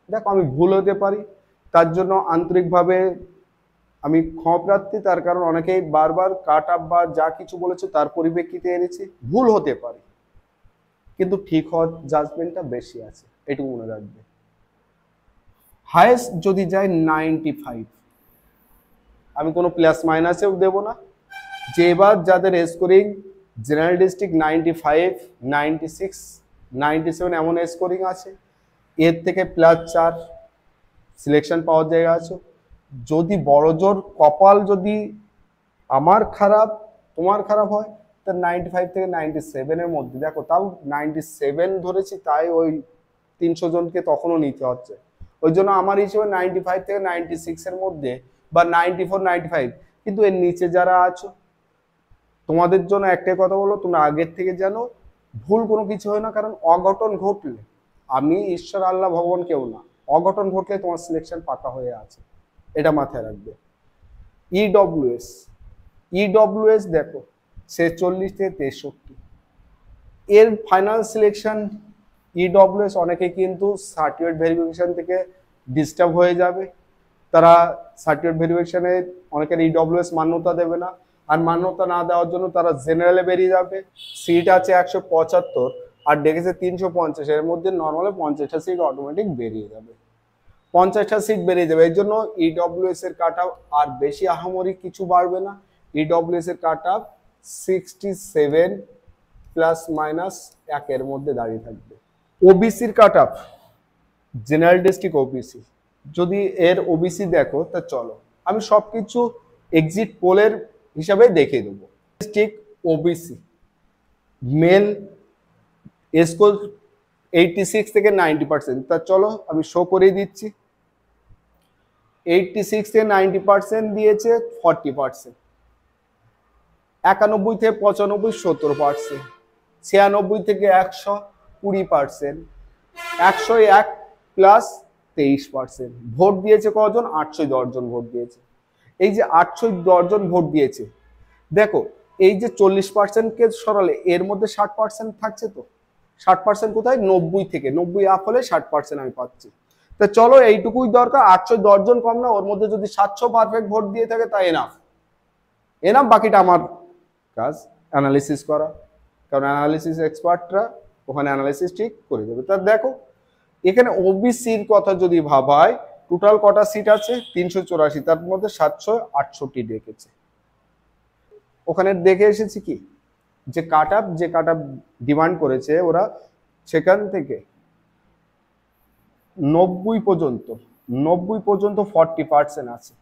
দেখো আমি ভুল হতে পারি, তার জন্য আন্তরিকভাবে আমি ক্ষমাপ্রার্থী। তার কারণ অনেকেই বারবার কাট আপ বা যা কিছু বলেছে তার পরিপ্রেক্ষিতে এনেছি, ভুল হতে পারে, কিন্তু ঠিক হওয়ার জাজমেন্টটা বেশি আছে, এটুকু মনে রাখবে। হায়েস্ট যদি যায় 95, আমি কোনো প্লাস মাইনাসেও দেব না। যে এবার যাদের স্কোরিং জেনারেল ডিস্ট্রিক্ট 95, 96, 97 এমন স্কোরিং আছে, এর থেকে +4 সিলেকশন পাওয়ার জায়গা আছে। যদি বড় জোর কপাল যদি আমার খারাপ তোমার খারাপ হয়, তা 95 থেকে 97 এর মধ্যে, দেখো তাও 97 ধরেছি, তাই ওই 300 জনকে তখনও নিতে হচ্ছে। ওই জন্য আমার হিসেবে 95 থেকে 96 এর মধ্যে বা 94, 95, কিন্তু এর নিচে যারা আছো তোমাদের জন্য একটাই কথা বলো, তোমরা আগের থেকে জানো ভুল কোনো কিছু হয় না, কারণ অঘটন ঘটলে, আমি ঈশ্বর আল্লাহ ভগবান কেউ না, অঘটন ঘটলে তোমার সিলেকশন পাকা হয়ে আছে, এটা মাথায় রাখবে। ইডব্লিউএস, ইডব্লিউএস দেখো 46 থেকে 63, এর ফাইনাল সিলেকশন ইডব্লিউএস অনেকে কিন্তু সার্টিফিকেট ভেরিফিকেশন থেকে ডিস্টার্ব হয়ে যাবে, তারা সার্টিফিকেট ভেরিফিকেশনে অনেকের ইডব্লিউএস মান্যতা দেবে না, আর মান্যতা না দেওয়ার জন্য তারা জেনারেলে বেরিয়ে যাবে। সিট আছে 175 আর ডেকেছে 350, এর মধ্যে নর্মালে 50টা সিট অটোমেটিক বেরিয়ে যাবে, 50টা সিট বেরিয়ে যাবে। এই জন্য ইডব্লিউএস এর কাট অফ আর বেশি আহামরি কিছু বাড়বে না। ইডব্লিউএস এর কাট অফ 67 ±1 এর মধ্যে দাঁড়িয়ে থাকবে। ওবিসির cut off, general district OBC, যদি এর ওবিসি দেখো তা চলো আমি সবকিছু এক্সিট পোলের হিসাবে দেখিয়ে দেবো। ডিস্ট্রিক্ট ওবিসি মেল স্কোর 86 থেকে 90%, তা চলো আমি শো করে দিচ্ছি। 86 থেকে 90% দিয়েছে 40%, 91 থেকে 95 70%, 96 থেকে 100 20%, 101 প্লাস 23%। ভোট দিয়েছে কজন? 810 জন ভোট দিয়েছে। এই যে 810 জন ভোট দিয়েছে, দেখো এই যে 40%কে সরালে এর মধ্যে 60% থাকছে, তো 60% কোথায়? 90 থেকে 90 আপ হলে 60% আমি পাচ্ছি। তা চলো এইটুকুই দরকার, 810 জন কম না, ওর মধ্যে যদি 700 পারফেক্ট ভোট দিয়ে থাকে তা এনাফ, এনাফ। বাকিটা আমার কাজ অ্যানালিসিস করা, কারণ অ্যানালিসিস এক্সপার্টরা ওখানে অ্যানালিসিস ঠিক করে দেবে। তা দেখো এখানে ওবিসির কথা যদি ভাবায়, টোটাল কটা সিট আছে? 384, তার মধ্যে 768 ডেকেছে। ওখানে দেখে এসেছি কি যে কাট আপ, যে কাট আপ ডিমান্ড করেছে ওরা, সেখান থেকে 90 পর্যন্ত, 90 পর্যন্ত 40% আছে,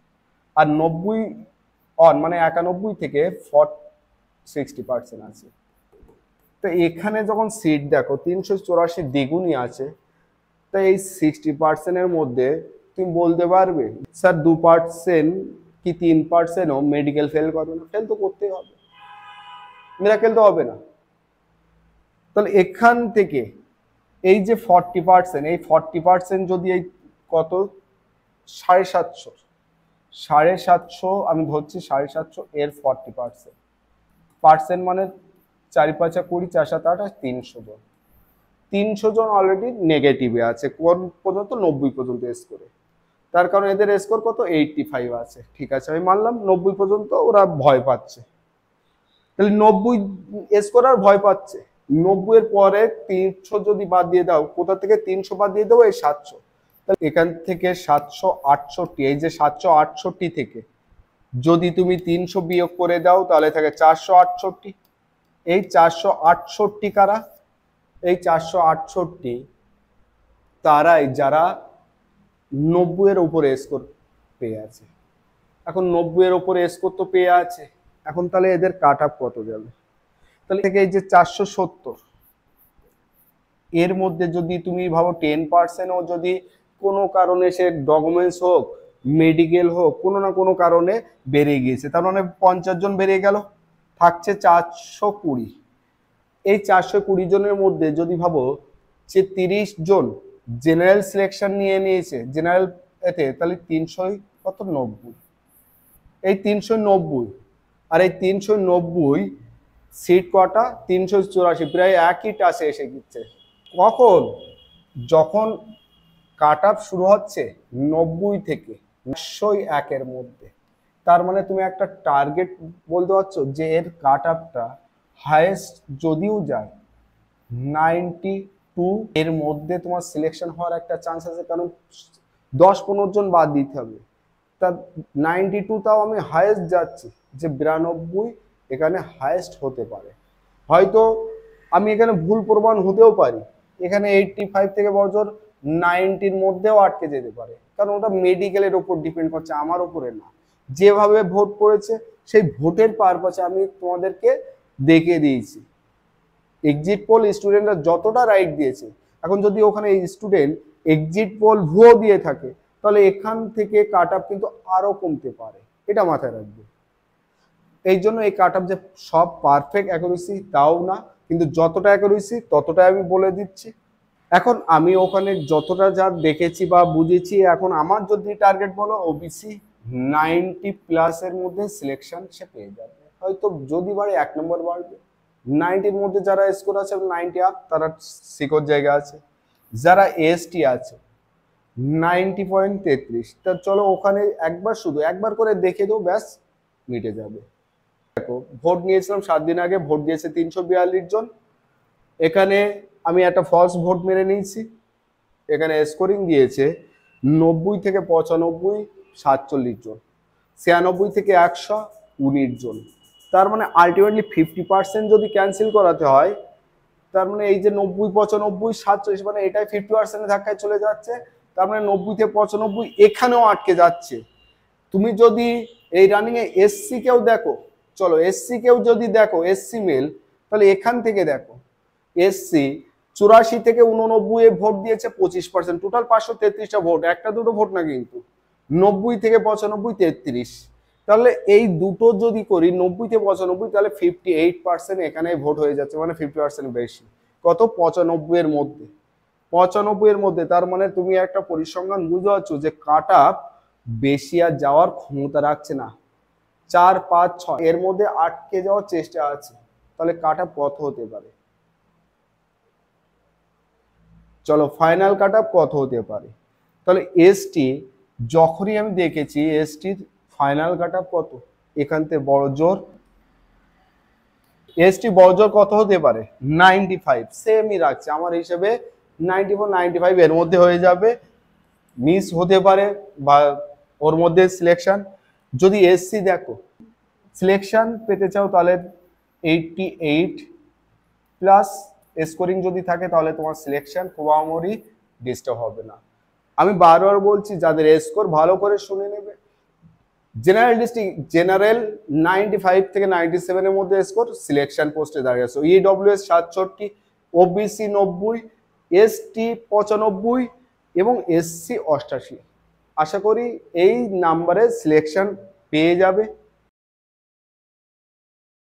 আর 90 অন মানে 91 থেকে 60% আছে। তো এখানে যখন সিট দেখো 384 দ্বিগুণই আছে, তাই এই 60%-এর মধ্যে তুমি বলতে পারবে স্যার 2% কি 3%ও মেডিকেল ফেল করবে না? ফেল তো করতেই হবে, মিরাকেল তো হবে না। তাহলে এখান থেকে এই যে 40%, এই 40% যদি এই কত 750, 750 আমি ধরছি 750 এর 40% মানে 4 × 5 = 20, 4 × 7 = 28, 300 জন। 300 জন অলরেডি নেগেটিভে আছে, কোন পর্যন্ত? 90 পর্যন্ত স্কোরে। তার কারণ এদের স্কোর কত? 85 আছে। ঠিক আছে আমি মানলাম 90 পর্যন্ত ওরা ভয় পাচ্ছে, তাহলে 90 স্কোর আর ভয় পাচ্ছে। 90 এর পরে 300 যদি বাদ দিয়ে দাও, কোথা থেকে 300 বাদ দিয়ে দেবো? এই 700, তাহলে এখান থেকে 768, এই যে 768 থেকে যদি তুমি 300 বিয়োগ করে দাও তাহলে থাকে 468। এই 468 কারা? এই 468 তারাই যারা 90 এর উপরে স্কোর পেয়ে আছে। এখন 90 এর উপরে স্কোর তো পেয়ে আছে, এখন তাহলে এদের কাট আপ কত যাবে? তাহলে থেকে এই যে 470, এর মধ্যে যদি তুমি ভাবো 10%ও যদি কোনো কারণে সে ডকুমেন্টস হোক, মেডিকেল হোক, কোনো না কোনো কারণে বেড়ে গিয়েছে, তার মানে 50 জন বেড়ে গেল, থাকছে 420। এই 420 জনের মধ্যে যদি ভাবো যে 30 জন জেনারেল সিলেকশন নিয়ে নিয়েছে জেনারেল এতে, তাহলে 300 কত? 90। এই 390 আর এই 390 সিট কটা? 384, প্রায় একই টাসে এসে গেছে। কখন? যখন কাট অফ শুরু হচ্ছে 90 থেকে 101 মধ্যে। তার মানে তুমি একটা টার্গেট বলতে পারছো যে এর কাট অফটা হাইয়েস্ট যদিও যায় 92 এর মধ্যে তোমার সিলেকশন হওয়ার একটা চান্স আছে, কারণ 10-15 জন বাদ দিতে হবে। তা 92 তাও আমি হাইয়েস্ট যাচ্ছি যে 92 এখানে হাইয়েস্ট হতে পারে। হয়তো আমি এখানে ভুল প্রমাণ হতেও পারি, এখানে 85 থেকে বছর 90-র মধ্যেও আটকে যেতে পারে, কারণ ওটা মেডিকেলের ওপর ডিপেন্ড করছে, আমার ওপরে না। যেভাবে ভোট পড়েছে সেই ভোটের পারপাসে আমি তোমাদেরকে দেখিয়ে দিয়েছি। এক্সিট পোল স্টুডেন্টরা যতটা রাইট দিয়েছে, এখন যদি ওখানে স্টুডেন্ট এক্সিট পোল ভুয়ো দিয়ে থাকে তাহলে এখান থেকে কাট অফ কিন্তু আরো কমতে পারে, এটা মাথায় রাখবে। এই জন্য এই কাট অফ যে সব পারফেক্ট অ্যাকুরেসি তাও না, কিন্তু যতটা অ্যাকুরেসি ততটাই আমি বলে দিচ্ছি। এখন আমি ওখানে যতটা যা দেখেছি বা বুঝেছি, এখন আমার যদি টার্গেট বলো ওবিসি 90+ এর মধ্যে সিলেকশন সে পেয়ে যাবে, হয়তো যদি বাড়ে 1 নম্বর বাড়বে। 90-র মধ্যে যারা স্কোর আছে 90 আপ তারা সিকিউর জায়গা আছে। যারা এসটি আছে 90.33, তা চলো ওখানে শুধু একবার করে দেখে দেবো, ব্যাস মিটে যাবে। দেখো ভোট নিয়েছিলাম 7 দিন আগে, ভোট দিয়েছে 342 জন। এখানে আমি একটা ফলস ভোট মেরে নিয়েছি, এখানে স্কোরিং দিয়েছে 90 থেকে 95 47 জন, 96 থেকে 100 19 জন। তার মানে আলটিমেটলি 50% যদি ক্যান্সেল করাতে হয়, তার মানে এই যে 90 95 47 মানে এটাই 50% ধাক্কায় চলে যাচ্ছে। তার মানে 90 থেকে 95 এখানেও আটকে যাচ্ছে। তুমি যদি এই রানিং এ এসসি কেও দেখো, চলো এসসি কেও যদি দেখো, এসসি মেল, তাহলে এখান থেকে দেখো এসসি 84 থেকে 89 এ ভোট দিয়েছে 25%, টোটাল 533টা ভোট, একটা দুটো ভোট না কিন্তু। 90 থেকে 95 33, তাহলে এই দুটো যদি করি 90 থেকে 95, তাহলে 58% এখানে ভোট হয়ে যাচ্ছে, মানে 50% বেশি। কত? 95 এর মধ্যে, 95 এর মধ্যে। তার মানে তুমি একটা পরিসংখ্যান বুঝতে পারছো যে কাট অফ বেশি আর যাওয়ার ক্ষমতা রাখছে না, 4 5 6 এর মধ্যে আটকে যাওয়ার চেষ্টা আছে। তাহলে কাট অফ কত হতে পারে? চলো ফাইনাল কাট অফ কত হতে পারে। তাহলে এসটি যখনই আমি দেখেছি এসটির ফাইনাল কাট অফ কত, এখান থেকে বড় জোর এসটি বড় জোর কত হতে পারে? 95, সেমই রাখছে আমার হিসেবে। 94 95 এর মধ্যে হয়ে যাবে, মিস হতে পারে বা ওর মধ্যে সিলেকশন। যদি এসসি দেখো সিলেকশন পেতে চাও তাহলে 88+ স্কোরিং যদি থাকে তাহলে তোমার সিলেকশন খুবামরি ডিস্টার্ব হবে না। আমি বারবার বলছি যাদের স্কোর ভালো করে শুনে নেবে। জেনারেল ডিস্ট্রিক্ট জেনারেল 95 থেকে 97 এর মধ্যে স্কোর, সিলেকশন পোস্টে দাঁড়িয়ে আছে। ইডব্লিউএস 67, ওবিসি 90, এসটি 95 এবং এসসি 88। আশা করি এই নাম্বারে সিলেকশন পেয়ে যাবে।